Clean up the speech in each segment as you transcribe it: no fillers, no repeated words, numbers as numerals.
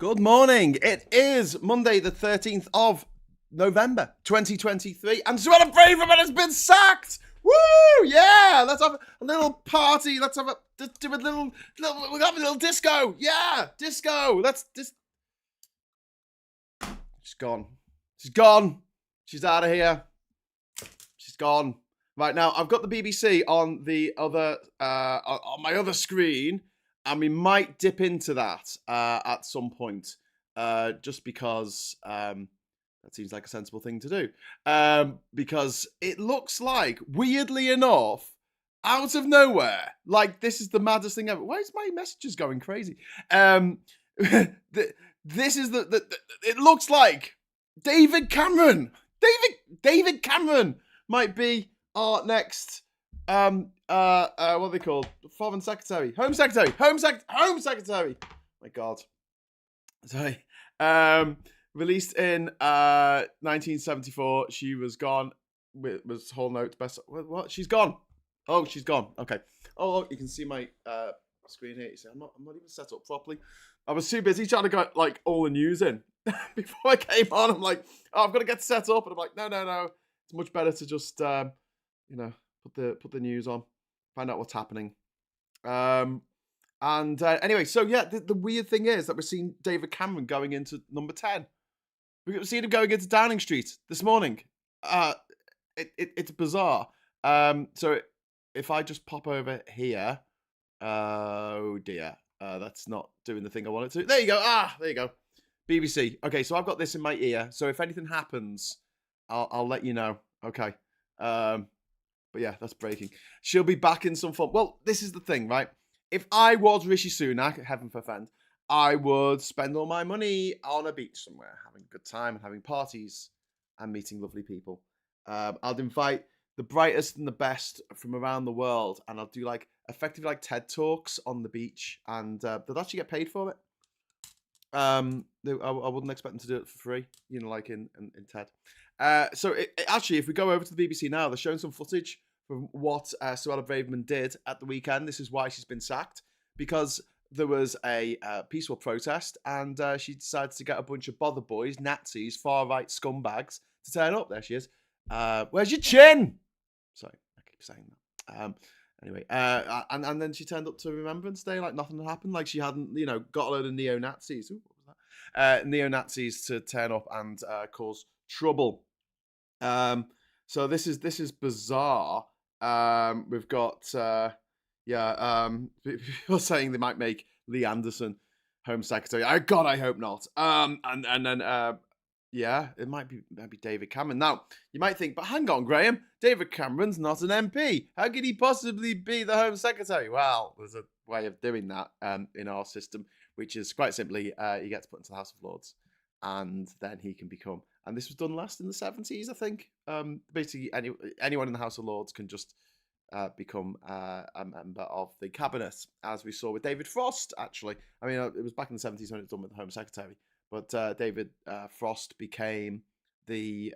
Good morning. It is Monday, the 13th of November, 2023, and Suella Braverman has been sacked. Woo! Yeah, let's have a little party. Let's have do a little we'll have a little disco. Yeah, disco. She's gone. She's gone. She's out of here. She's gone. Right now, I've got the BBC on the other on my other screen, and we might dip into that at some point, just because that seems like a sensible thing to do. Because it looks like, weirdly enough, out of nowhere, like this is the maddest thing ever. Why is my messages going crazy? This is it looks like David Cameron. David Cameron might be our next what are they called? Foreign Secretary. Home Secretary. My God. Sorry. Released in 1974. She was gone. Was whole note best. What? She's gone. Oh, she's gone. Okay. Oh, look, you can see my screen here. You see, I'm not even set up properly. I was too busy trying to get like all the news in before I came on. I'm like, oh, I've got to get set up, and I'm like, no. It's much better to just put the news on, find out what's happening. Anyway, so yeah, the weird thing is that we're seeing David Cameron going into number 10. We've seen him going into Downing Street this morning. It's bizarre. So if I just pop over here, oh dear, that's not doing the thing I want it to. There you go. There you go. BBC. Okay, so I've got this in my ear. So if anything happens, I'll let you know. Okay. But yeah, that's breaking. She'll be back in some form. Well, this is the thing, right? If I was Rishi Sunak, heaven forfend, I would spend all my money on a beach somewhere, having a good time and having parties and meeting lovely people. I'd invite the brightest and the best from around the world, and I'll do effectively TED Talks on the beach, and they'll actually get paid for it. I wouldn't expect them to do it for free, like in TED. So actually, if we go over to the BBC now, they're showing some footage from what Suella Braverman did at the weekend. This is why she's been sacked, because there was a peaceful protest, and she decided to get a bunch of bother boys, Nazis, far-right scumbags to turn up. There she is. Where's your chin? Sorry, I keep saying that. Anyway, and then she turned up to Remembrance Day like nothing had happened, like she hadn't, got a load of neo-Nazis. Ooh, what was that? Neo-Nazis to turn up and cause trouble. So this is bizarre. We've got people saying they might make Lee Anderson Home Secretary. God, I hope not. And then it might be David Cameron. Now, you might think, but hang on, Graham, David Cameron's not an MP. How could he possibly be the Home Secretary? Well, there's a way of doing that in our system, which is quite simply he gets put into the House of Lords, and then he can become. And this was done last in the 70s, I think. Basically, anyone in the House of Lords can just become a member of the cabinet, as we saw with David Frost, actually. I mean, it was back in the 70s when it was done with the Home Secretary. But David Frost became the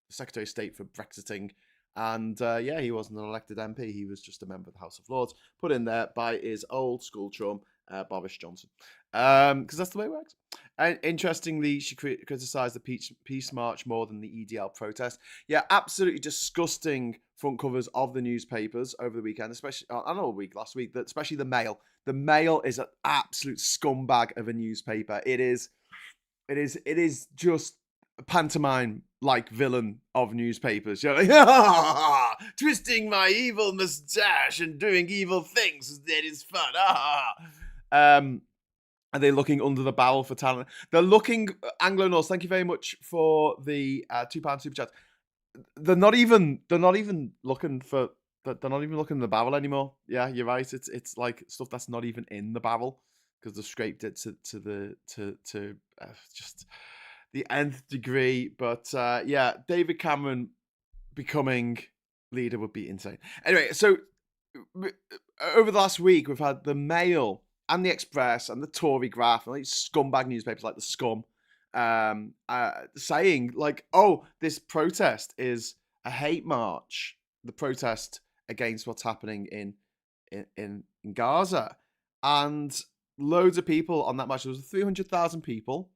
Secretary of State for Brexiting. And he wasn't an elected MP. He was just a member of the House of Lords, put in there by his old school chum, Boris Johnson. Because that's the way it works. And interestingly, she criticised the Peace March more than the EDL protest. Yeah, absolutely disgusting front covers of the newspapers over the weekend, especially all week last week. Especially the Mail. The Mail is an absolute scumbag of a newspaper. It is just a pantomime-like villain of newspapers. You're like, twisting my evil mustache and doing evil things. That is fun. Are they looking under the barrel for talent? They're looking, Anglo Norse, thank you very much for the £2 super chat. They're not even looking for. They're not even looking in the barrel anymore. Yeah, you're right. It's like stuff that's not even in the barrel because they've scraped it to just the nth degree. But David Cameron becoming leader would be insane. Anyway, so over the last week we've had the Mail and the Express and the Tory Graph and these scumbag newspapers like the Scum saying like, oh, this protest is a hate march. The protest against what's happening in Gaza. And loads of people on that march. There was 300,000 people.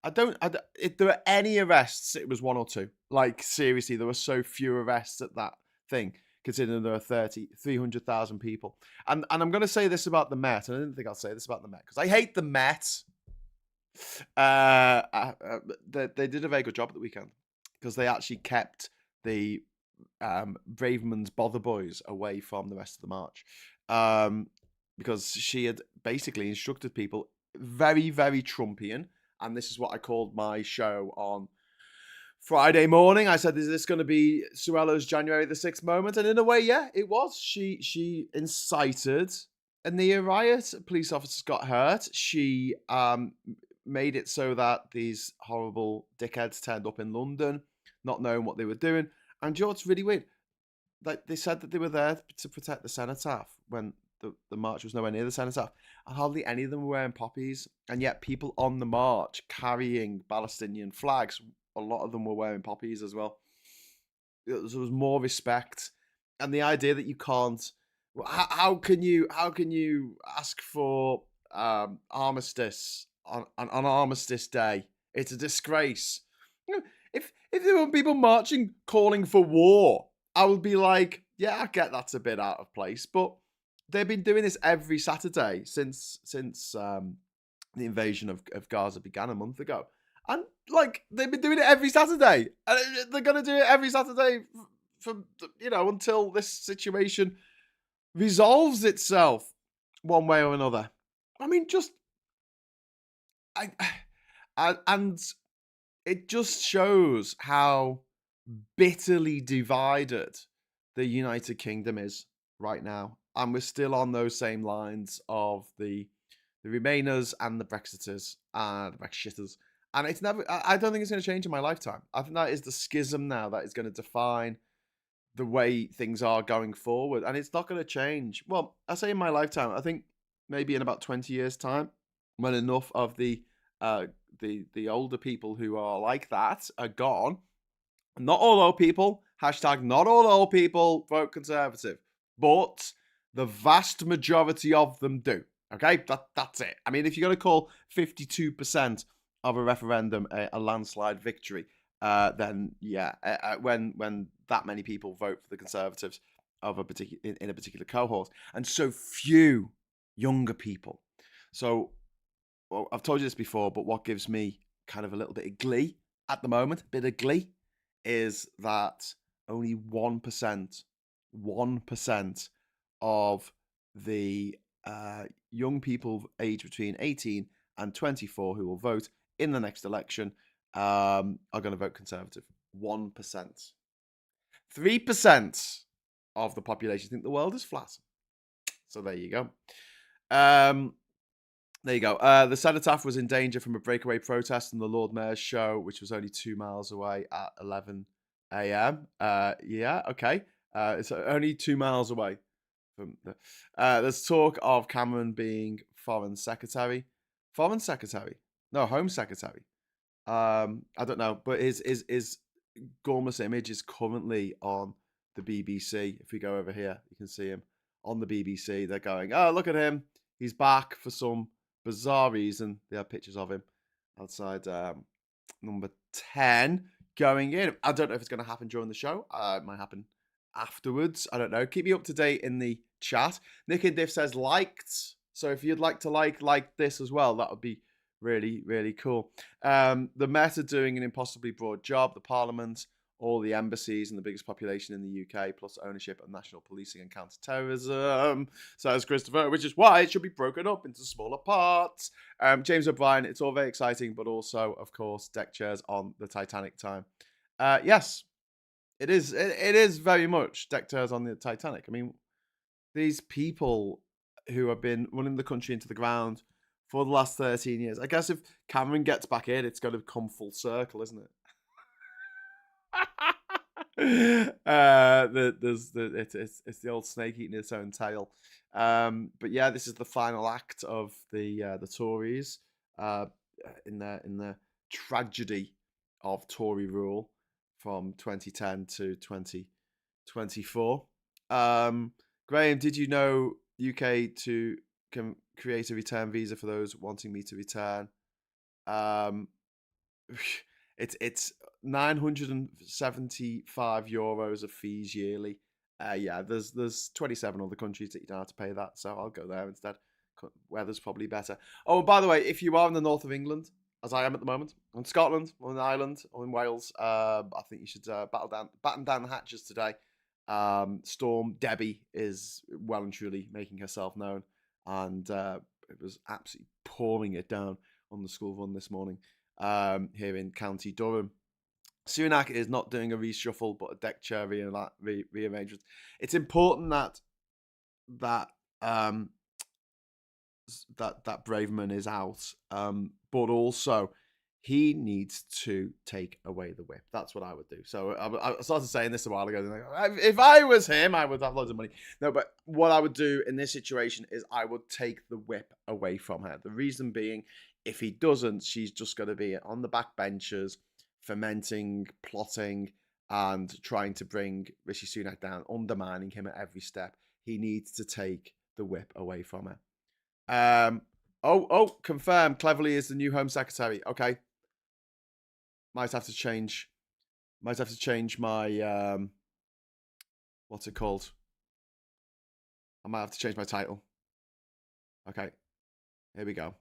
If there were any arrests, it was one or two. Like, seriously, there were so few arrests at that thing, considering there were 300,000 people. And I'm going to say this about the Met, and I didn't think I'll say this about the Met, because I hate the Met. They did a very good job at the weekend, because they actually kept the Braverman's Bother Boys away from the rest of the march. Because she had basically instructed people, very, very Trumpian, and this is what I called my show on Friday morning. I said, is this going to be Suella's January the 6th moment? And in a way, yeah, it was. She incited a near riot. Police officers got hurt. She made it so that these horrible dickheads turned up in London, not knowing what they were doing. And you know what's really weird? Like, they said that they were there to protect the cenotaph when the march was nowhere near the cenotaph, and hardly any of them were wearing poppies, and yet people on the march carrying Palestinian flags, a lot of them were wearing poppies as well. There was more respect, and the idea that you can't, how can you ask for armistice on Armistice Day? It's a disgrace. You know, if there were people marching calling for war, I would be like, yeah, I get that's a bit out of place, but they've been doing this every Saturday since the invasion of Gaza began a month ago. And, like, they've been doing it every Saturday. And they're going to do it every Saturday from, until this situation resolves itself one way or another. I mean, and it just shows how bitterly divided the United Kingdom is right now. And we're still on those same lines of the Remainers and the Brexiters and the Brexiters. And it's never, I don't think it's going to change in my lifetime. I think that is the schism now that is going to define the way things are going forward. And it's not going to change. Well, I say in my lifetime, I think maybe in about 20 years' time, when enough of the older people who are like that are gone. Not all old people, hashtag not all old people vote Conservative, but the vast majority of them do. Okay, that's it. I mean, if you're going to call 52% of a referendum a landslide victory, then yeah, when that many people vote for the Conservatives of a particular in a particular cohort, and so few younger people. So, well, I've told you this before, but what gives me kind of a little bit of glee at the moment, a bit of glee, is that only 1% of the young people aged between 18 and 24 who will vote in the next election are going to vote Conservative. 1%. 3% of the population think the world is flat. So there you go. There you go. The cenotaph was in danger from a breakaway protest in the Lord Mayor's show, which was only 2 miles away at 11 a.m. Yeah, okay. It's only 2 miles away from the. There's talk of Cameron being foreign secretary. Foreign secretary? No, home secretary. I don't know, but his gormless image is currently on the BBC. If we go over here, you can see him on the BBC. They're going, oh, look at him. He's back for some bizarre reason. They have pictures of him outside number 10 going in. I don't know if it's going to happen during the show. It might happen afterwards. I don't know. Keep me up to date in the chat. Nick and Diff says liked. So if you'd like to like this as well, that would be really, really cool. The Met are doing an impossibly broad job. The Parliament, all the embassies, and the biggest population in the UK, plus ownership of national policing and counter-terrorism, says Christopher, which is why it should be broken up into smaller parts. James O'Brien, it's all very exciting, but also, of course, deck chairs on the Titanic time. Yes, it is. It is very much deck chairs on the Titanic. I mean, these people who have been running the country into the ground for the last 13 years. I guess if Cameron gets back in, it's going to come full circle, isn't it? It's the old snake eating its own tail. But yeah, this is the final act of the Tories in the tragedy of Tory rule from 2010 to 2024. Graham, did you know UK to can create a return visa for those wanting me to return. Um, it's €975 of fees yearly. Yeah, there's 27 other countries that you don't have to pay that, so I'll go there instead. Weather's probably better. Oh, and by the way, if you are in the north of England, as I am at the moment, or in Scotland, or in Ireland, or in Wales, I think you should batten down the hatches today. Storm Debbie is well and truly making herself known, and it was absolutely pouring it down on the school run this morning here in County Durham. Sunak is not doing a reshuffle, but a deck chair rearrangement. It's important that Braverman is out, but also he needs to take away the whip. That's what I would do. So I started saying this a while ago. Like, if I was him, I would have loads of money. No, but what I would do in this situation is I would take the whip away from her. The reason being, if he doesn't, she's just going to be on the back benches, fermenting, plotting, and trying to bring Rishi Sunak down, undermining him at every step. He needs to take the whip away from her. Confirmed. Cleverly is the new Home Secretary. Okay. Might have to change my what's it called? I might have to change my title. Okay. Here we go.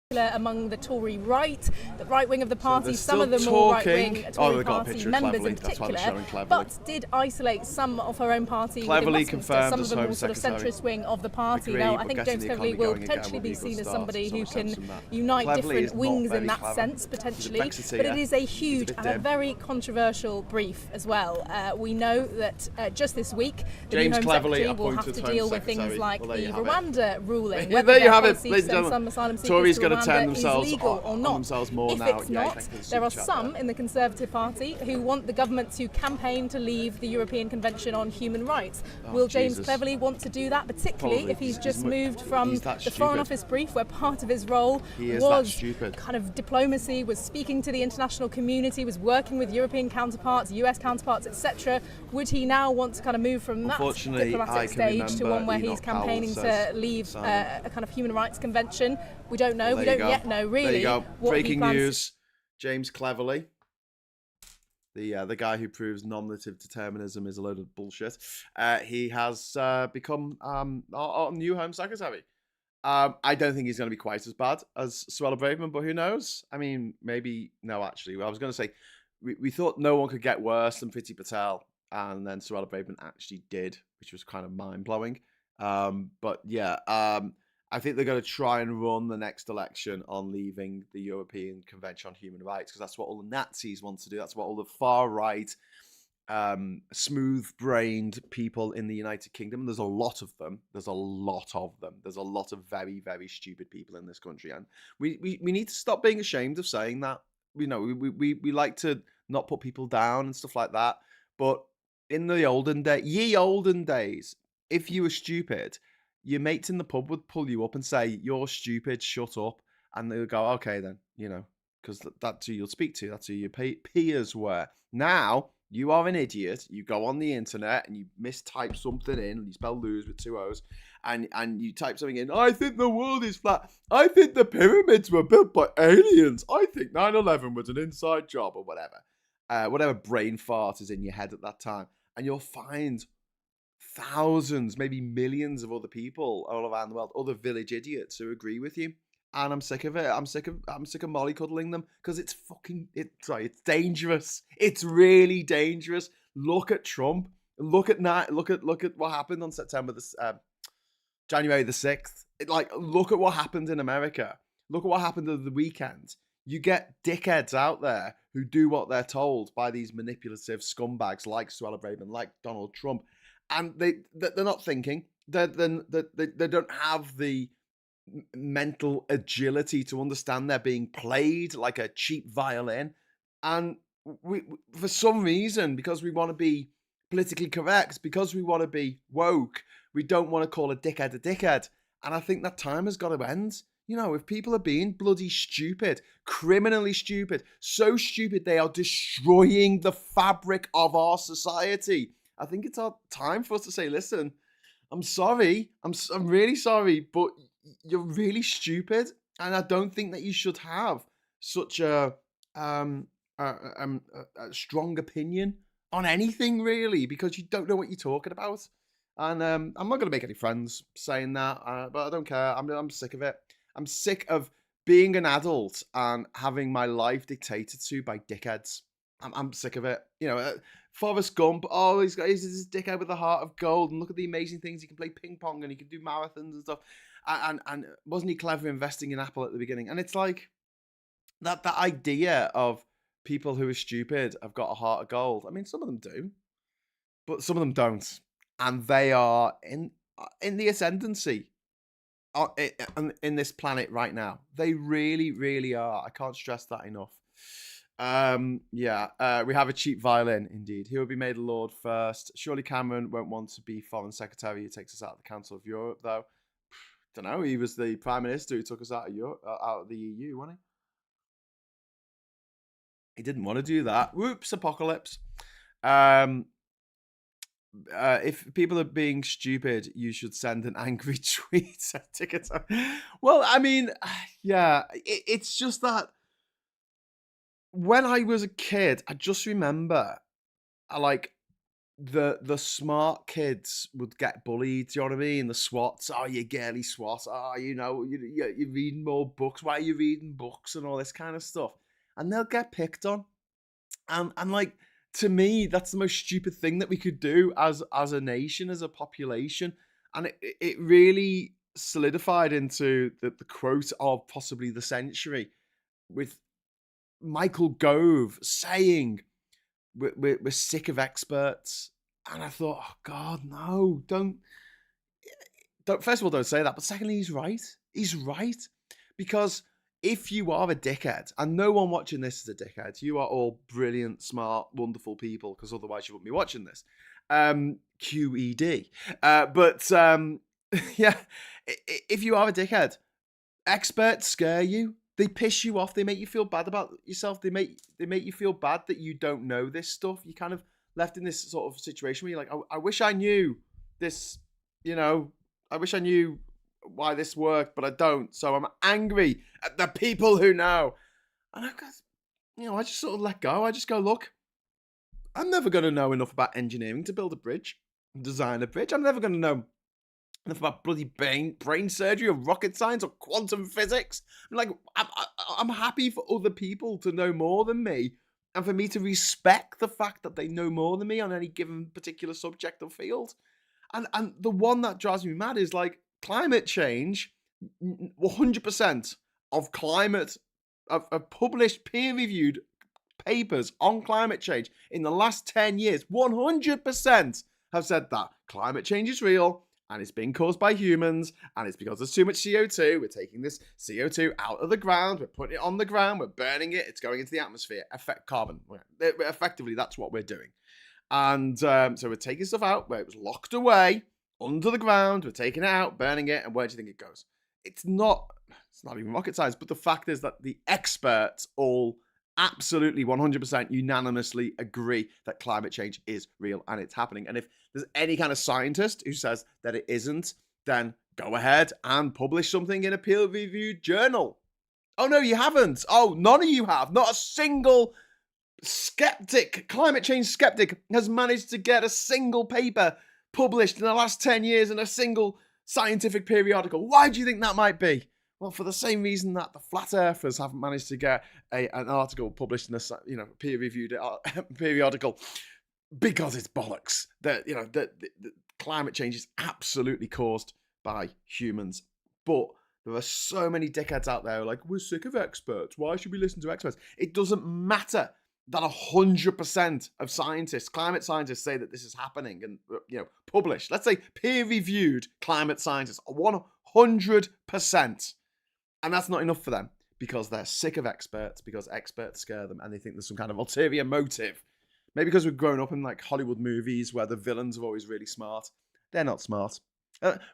Among the Tory right, the right wing of the party, some of the more right wing Tory party members in particular, but did isolate some of her own party, Cleverly confirmed some of the more sort of centrist wing of the party. Now, I think James Cleverly will potentially be seen as somebody who can unite different wings in that sense, potentially, but it is a huge and a very controversial brief as well. We know that just this week, the new Home Secretary will have to deal with things like the Rwanda ruling, whether there you have it, some asylum seekers to turn themselves legal or not. Themselves more if now. It's not, there are some in the Conservative Party who want the government to campaign to leave the European Convention on Human Rights. Will James Cleverly want to do that, particularly if he's just moved from the Foreign Office brief, where part of his role was kind of diplomacy, was speaking to the international community, was working with European counterparts, US counterparts, etc. Would he now want to kind of move from that diplomatic stage to one where he's campaigning to leave a kind of human rights convention? We don't know. We don't yet know really. There you go. Breaking news: James Cleverly, the guy who proves nominative determinism is a load of bullshit. He has become our new Home Secretary. I don't think he's going to be quite as bad as Suella Braverman, but who knows? I mean, maybe no. Actually, I was going to say we thought no one could get worse than Priti Patel, and then Suella Braverman actually did, which was kind of mind blowing. But yeah. I think they're going to try and run the next election on leaving the European Convention on Human Rights, because that's what all the Nazis want to do. That's what all the far right, smooth-brained people in the United Kingdom. There's a lot of them. There's a lot of very, very stupid people in this country, and we need to stop being ashamed of saying that. We like to not put people down and stuff like that, but in the olden days, if you were stupid, your mates in the pub would pull you up and say, "You're stupid, shut up." And they would go, "Okay then," because that's who you'll speak to. That's who your peers were. Now, you are an idiot. You go on the internet and you mistype something in, and you spell lose with 2 O's, and you type something in, "I think the world is flat. I think the pyramids were built by aliens. I think 9/11 was an inside job," or whatever brain fart is in your head at that time. And you'll find thousands, maybe millions of other people all around the world, other village idiots who agree with you, and I'm sick of it. I'm sick of mollycoddling them, because it's dangerous. It's really dangerous. Look at Trump. Look at what happened on January the 6th. Look at what happened in America. Look at what happened over the weekend. You get dickheads out there who do what they're told by these manipulative scumbags like Suella Braverman, like Donald Trump. And they're not thinking. They don't have the mental agility to understand they're being played like a cheap violin. And we, for some reason, because we want to be politically correct, because we want to be woke, we don't want to call a dickhead a dickhead. And I think that time has got to end. If people are being bloody stupid, criminally stupid, so stupid they are destroying the fabric of our society, I think it's our time for us to say, listen, I'm sorry. I'm really sorry, but you're really stupid, and I don't think that you should have such um a strong opinion on anything really, because you don't know what you're talking about. And I'm not gonna make any friends saying that, but I don't care. I'm sick of it. I'm sick of being an adult and having my life dictated to by dickheads. I'm sick of it. Forrest Gump, oh, he's this dickhead with a heart of gold, and look at the amazing things he can play ping pong and he can do marathons and stuff. And wasn't he clever investing in Apple at the beginning? And it's like that idea of people who are stupid have got a heart of gold. I mean, some of them do, but some of them don't, and they are in the ascendancy in this planet right now. They really, really are. I can't stress that enough. We have a cheap violin, indeed. He will be made a lord first. Surely Cameron won't want to be foreign secretary who takes us out of the Council of Europe, though. Don't know. He was the prime minister who took us out of Europe, out of the EU, wasn't he? He didn't want to do that. Whoops, apocalypse. If people are being stupid, you should send an angry tweet at TikTok. Well, I mean, yeah, it's just that when I was a kid, I just remember, like the smart kids would get bullied. Do you know what I mean? The swats, oh, you girly swat. Oh, you're reading more books. Why are you reading books and all this kind of stuff? And they'll get picked on. And like, to me, that's the most stupid thing that we could do as a nation, as a population. And it really solidified into the quote of possibly the century, with Michael Gove saying, we're sick of experts. And I thought, oh God, no, don't. First of all, don't say that. But secondly, he's right. He's right. Because if you are a dickhead, and no one watching this is a dickhead, you are all brilliant, smart, wonderful people, because otherwise you wouldn't be watching this. QED. Yeah, if you are a dickhead, experts scare you. They piss you off. They make you feel bad about yourself. They make you feel bad that you don't know this stuff. You're kind of left in this sort of situation where you're like, I wish I knew this, I wish I knew why this worked, but I don't. So I'm angry at the people who know. And I just sort of let go. I just go, look, I'm never going to know enough about engineering to build a bridge, design a bridge. I'm never going to know enough about bloody brain surgery or rocket science or quantum physics. I'm happy for other people to know more than me, and for me to respect the fact that they know more than me on any given particular subject or field. And the one that drives me mad is like climate change. 100% of published peer-reviewed papers on climate change in the last 10 years, 100% have said that climate change is real, and it's being caused by humans, and it's because there's too much CO2. We're taking this CO2 out of the ground, we're putting it on the ground, we're burning it, it's going into the atmosphere, carbon. Effectively, that's what we're doing. And so we're taking stuff out where it was locked away under the ground, we're taking it out, burning it, and where do you think it goes? It's not even rocket science, but the fact is that the experts all absolutely 100% unanimously agree that climate change is real and it's happening. And if there's any kind of scientist who says that it isn't, then go ahead and publish something in a peer-reviewed journal. Oh, no, you haven't. Oh, none of you have. Not a single climate change skeptic has managed to get a single paper published in the last 10 years in a single scientific periodical. Why do you think that might be? Well, for the same reason that the flat earthers haven't managed to get an article published in a peer-reviewed periodical, because it's bollocks. That the climate change is absolutely caused by humans. But there are so many dickheads out there who are like, we're sick of experts. Why should we listen to experts? It doesn't matter that 100% of scientists, climate scientists, say that this is happening and published. Let's say peer-reviewed climate scientists, 100%. And that's not enough for them, because they're sick of experts, because experts scare them, and they think there's some kind of ulterior motive. Maybe because we've grown up in like Hollywood movies where the villains are always really smart. They're not smart.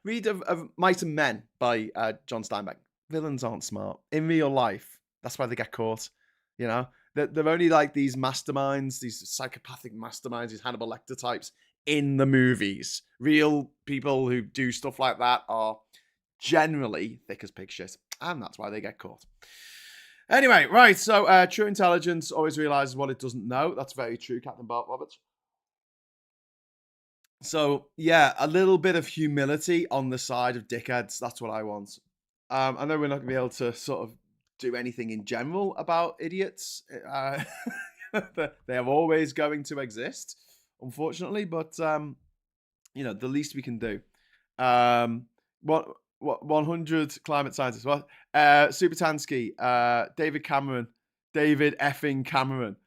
Read of Might and Men by John Steinbeck. Villains aren't smart. In real life, that's why they get caught. They're only like these masterminds, these psychopathic masterminds, these Hannibal Lecter types in the movies. Real people who do stuff like that are generally thick as pig shit, and that's why they get caught. Anyway, right, so true intelligence always realizes what it doesn't know. That's very true, Captain Bart Roberts. So, yeah, a little bit of humility on the side of dickheads. That's what I want. I know we're not going to be able to sort of do anything in general about idiots. They are always going to exist, unfortunately, but, you know, the least we can do. What 100 climate scientists? What? Supertansky, David effing Cameron.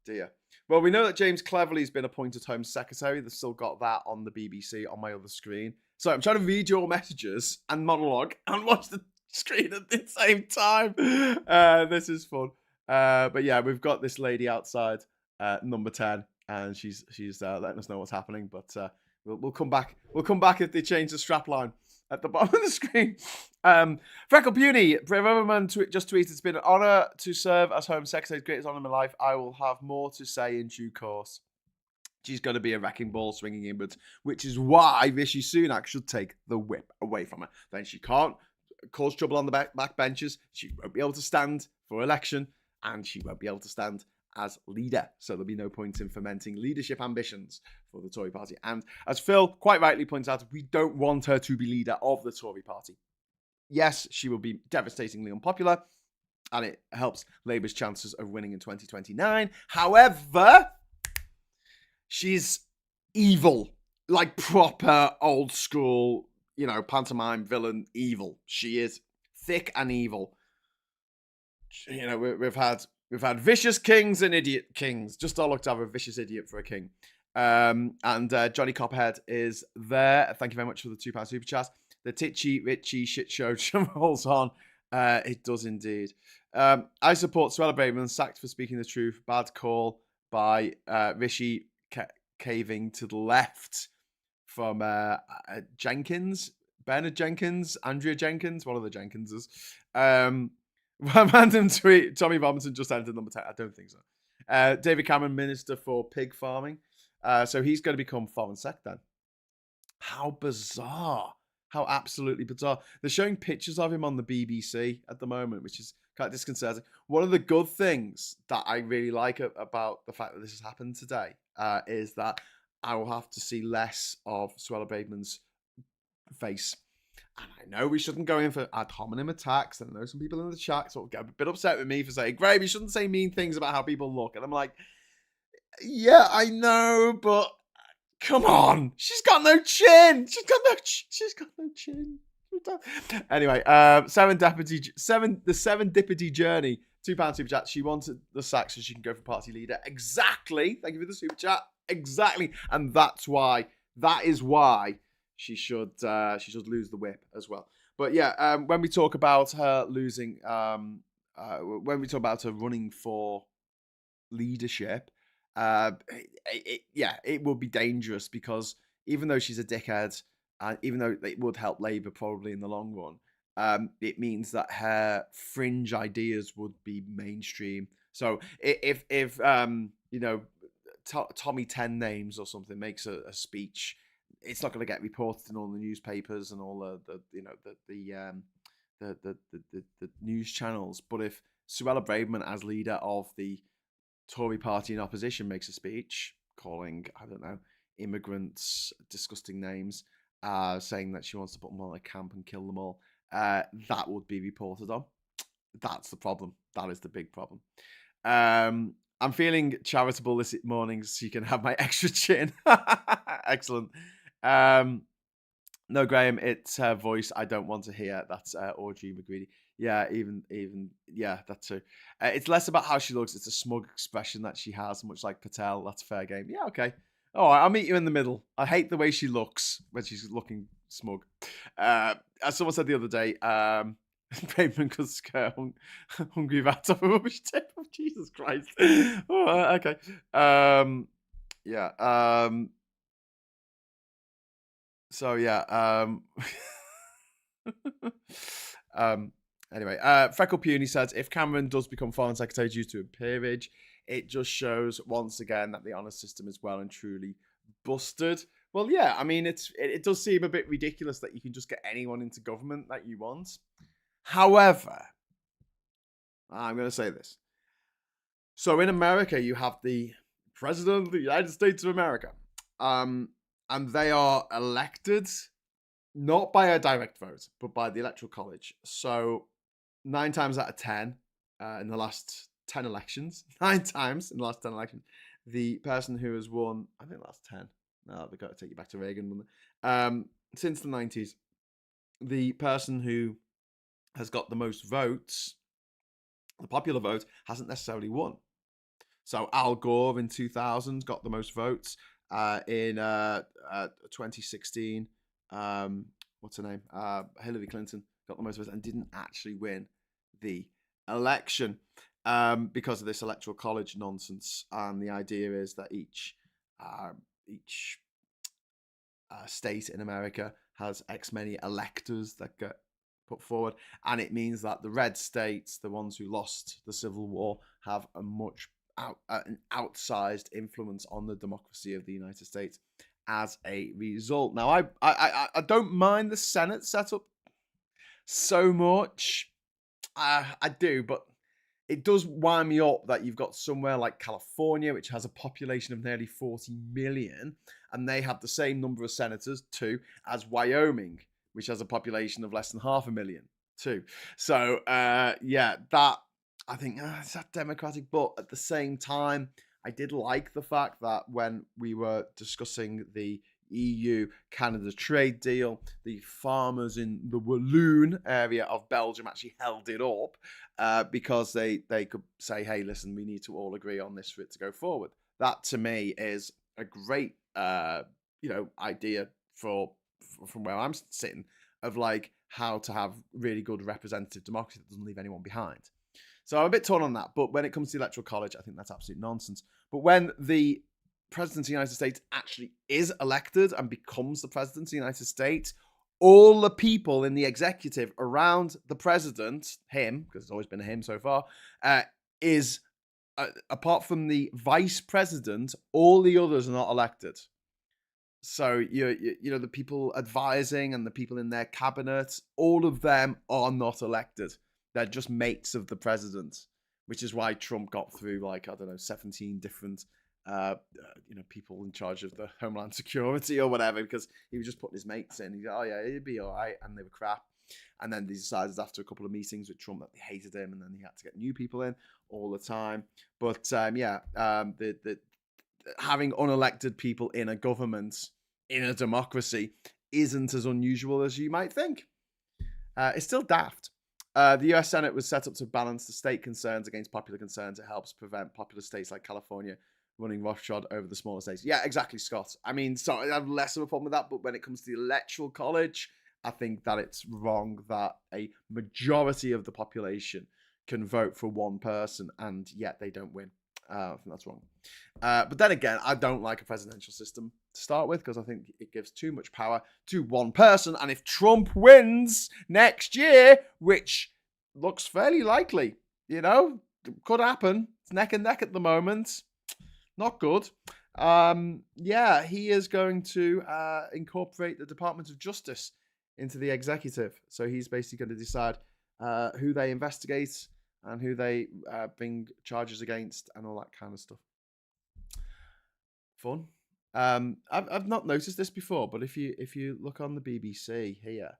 Dear. Well, we know that James Cleverly's been appointed Home Secretary. They've still got that on the BBC on my other screen. So I'm trying to read your messages and monologue and watch the screen at the same time. This is fun. But yeah, we've got this lady outside, number 10, and she's letting us know what's happening. But we'll come back. We'll come back if they change the strap line at the bottom of the screen. Freckle Puny, Braverman just tweeted, "It's been an honour to serve as Home Secretary. Greatest honour in my life. I will have more to say in due course." She's going to be a wrecking ball swinging inwards, which is why Rishi Sunak should take the whip away from her. Then she can't cause trouble on the back benches. She won't be able to stand for election, and she won't be able to stand as leader. So there'll be no point in fomenting leadership ambitions for the Tory party. And as Phil quite rightly points out, we don't want her to be leader of the Tory party. Yes, she will be devastatingly unpopular, and it helps Labour's chances of winning in 2029. However, she's evil, like proper old school, you know, pantomime villain evil. She is thick and evil. You know, we've had vicious kings and idiot kings. Just all looked to have a vicious idiot for a king. And Johnny Copperhead is there. Thank you very much for the £2 super chat. The titchy, richy shit show rolls on. It does indeed. I support Suella Braverman, sacked for speaking the truth. Bad call by Rishi caving to the left from Jenkins, Bernard Jenkins, Andrea Jenkins, one of the Jenkinses. Random tweet, Tommy Robinson just entered number 10. I don't think so. David Cameron, Minister for Pig Farming. So he's going to become Foreign Sec then. How bizarre. How absolutely bizarre. They're showing pictures of him on the BBC at the moment, which is kind of disconcerting. One of the good things that I really like about the fact that this has happened today is that I will have to see less of Suella Braverman's face. And I know we shouldn't go in for ad hominem attacks. And I know some people in the chat sort of get a bit upset with me for saying, Graham, you shouldn't say mean things about how people look. And I'm like, yeah, I know, but come on. She's got no chin. She's got no chin. Anyway, the serendipity journey. £2 super chat. She wanted the sack so she can go for party leader. Exactly. Thank you for the super chat. Exactly. And that is why she should lose the whip as well. But yeah, when we talk about her losing, when we talk about her running for leadership, it would be dangerous because even though she's a dickhead, even though it would help Labour probably in the long run, it means that her fringe ideas would be mainstream. So if you know, Tommy 10 Names or something makes a speech, it's not going to get reported in all the newspapers and all the news channels. But if Suella Braverman, as leader of the Tory party in opposition, makes a speech calling, I don't know, immigrants disgusting names, saying that she wants to put them on a camp and kill them all, that would be reported on. That's the problem. That is the big problem. I'm feeling charitable this morning so you can have my extra chin. Excellent. No, Graham, it's her voice I don't want to hear. That's Audrey McGreedy. Yeah, even yeah, that's true. It's less about how she looks. It's a smug expression that she has, much like Patel. That's fair game. Yeah, okay. All right, I'll meet you in the middle. I hate the way she looks when she's looking smug. As someone said the other day, Braverman could scare hungry rats off a rubbish tip. Oh, Jesus Christ. Oh, okay. Yeah. So yeah. Anyway, Freckle Puny says, if Cameron does become Foreign Secretary due to a peerage, it just shows once again that the honor system is well and truly busted. Well, yeah, I mean, it does seem a bit ridiculous that you can just get anyone into government that you want. However, I'm going to say this. So in America, you have the President of the United States of America. And they are elected not by a direct vote, but by the Electoral College. So 9 times out of 10 in the last 10 elections, 9 times in the last 10 elections, the person who has won, I think last 10, no, they've got to take you back to Reagan, since the 90s, the person who has got the most votes, the popular vote, hasn't necessarily won. So Al Gore in 2000 got the most votes. In 2016, what's her name? Hillary Clinton got the most votes and didn't actually win the election because of this Electoral College nonsense. And the idea is that each state in America has X many electors that get put forward, and it means that the red states, the ones who lost the Civil War, have a much an outsized influence on the democracy of the United States as a result. Now, I don't mind the Senate setup so much. I do, but it does wind me up that you've got somewhere like California, which has a population of nearly 40 million, and they have the same number of senators, 2, as Wyoming, which has a population of less than 500,000, 2. So, yeah, that... I think it's that democratic, but at the same time, I did like the fact that when we were discussing the EU-Canada trade deal, the farmers in the Walloon area of Belgium actually held it up because they could say, hey, listen, we need to all agree on this for it to go forward. That, to me, is a great idea from where I'm sitting of like how to have really good representative democracy that doesn't leave anyone behind. So I'm a bit torn on that. But when it comes to the Electoral College, I think that's absolute nonsense. But when the President of the United States actually is elected and becomes the President of the United States, all the people in the executive around the President, him, because it's always been a him so far, is, apart from the Vice President, all the others are not elected. So, you know, the people advising and the people in their cabinet, all of them are not elected. They're just mates of the president, which is why Trump got through, 17 different, people in charge of the Homeland Security or whatever, because he was just putting his mates in. He's like, oh yeah, it'd be all right. And they were crap. And then they decided after a couple of meetings with Trump that they hated him, and then he had to get new people in all the time. But having unelected people in a government, in a democracy, isn't as unusual as you might think. It's still daft. The US Senate was set up to balance the state concerns against popular concerns. It helps prevent popular states like California running roughshod over the smaller states. Yeah, exactly, Scott. I mean, so I have less of a problem with that, but when it comes to the Electoral College, I think that it's wrong that a majority of the population can vote for one person and yet they don't win. I think that's wrong. But then again, I don't like a presidential system to start with because I think it gives too much power to one person. And if Trump wins next year, which looks fairly likely, could happen. It's neck and neck at the moment. Not good. He is going to incorporate the Department of Justice into the executive. So he's basically going to decide who they investigate and who they bring charges against and all that kind of stuff. Fun. I've not noticed this before, but if you look on the BBC here,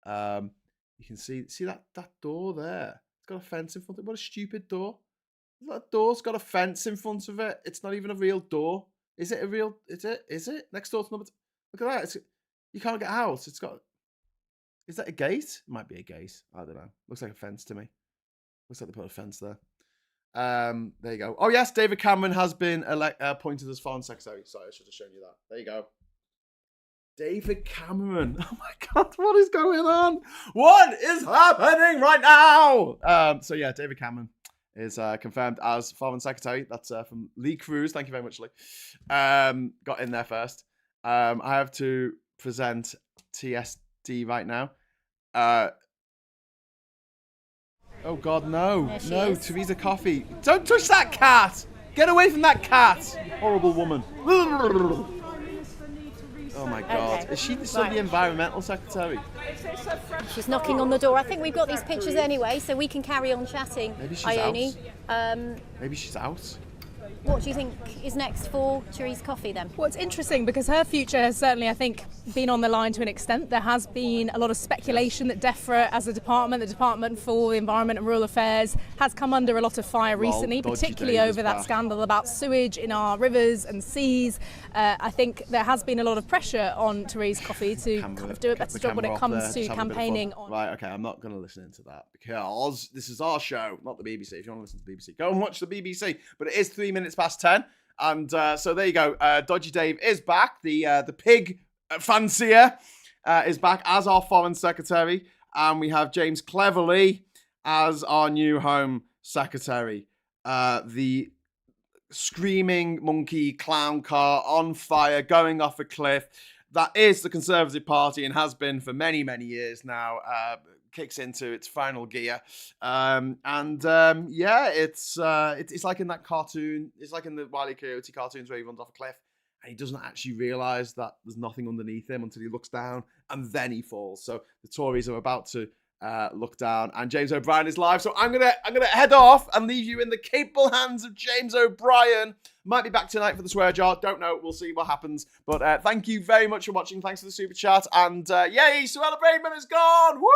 you can see that door there. It's got a fence in front of it. What a stupid door. That door's got a fence in front of it. It's not even a real door. Is it a real... Is it? Next door to number... Look at that. You can't get out. It's got... Is that a gate? It might be a gate. I don't know. Looks like a fence to me. Looks like they put a fence there. There you go. Oh, yes, David Cameron has been appointed as Foreign Secretary. Sorry, I should have shown you that. There you go. David Cameron. Oh, my God. What is going on? What is happening right now? David Cameron is confirmed as Foreign Secretary. That's from Lee Cruz. Thank you very much, Lee. Got in there first. I have to present TSD right now. Oh God, no, Theresa Coffee. Don't touch that cat. Get away from that cat! Horrible woman. Oh my God. Okay. Is she still the environmental secretary? She's knocking on the door. I think we've got these pictures anyway, so we can carry on chatting. Maybe she's Ione. Maybe she's out. What do you think is next for Therese Coffey then? Well, it's interesting because her future has certainly, I think, been on the line to an extent. There has been a lot of speculation that DEFRA, as a department, the Department for the Environment and Rural Affairs, has come under a lot of fire recently, particularly over that scandal about sewage in our rivers and seas. I think there has been a lot of pressure on Therese Coffey to kind of do a better job when it comes to campaigning on. Right, okay, I'm not going to listen into that because this is our show, not the BBC. If you want to listen to the BBC, go and watch the BBC. But it is 3 minutes past 10. And so there you go. Dodgy Dave is back. The pig fancier is back as our foreign secretary. And we have James Cleverly as our new home secretary. The screaming monkey clown car on fire, going off a cliff. That is the Conservative Party and has been for many, many years now. Kicks into its final gear. It's like in that cartoon. It's like in the Wile E. Coyote cartoons where he runs off a cliff and he doesn't actually realise that there's nothing underneath him until he looks down and then he falls. So the Tories are about to look down and James O'Brien is live. So I'm gonna head off and leave you in the capable hands of James O'Brien. Might be back tonight for the swear jar. Don't know. We'll see what happens. But thank you very much for watching. Thanks for the super chat. And yay, Suella Braverman is gone. Woo!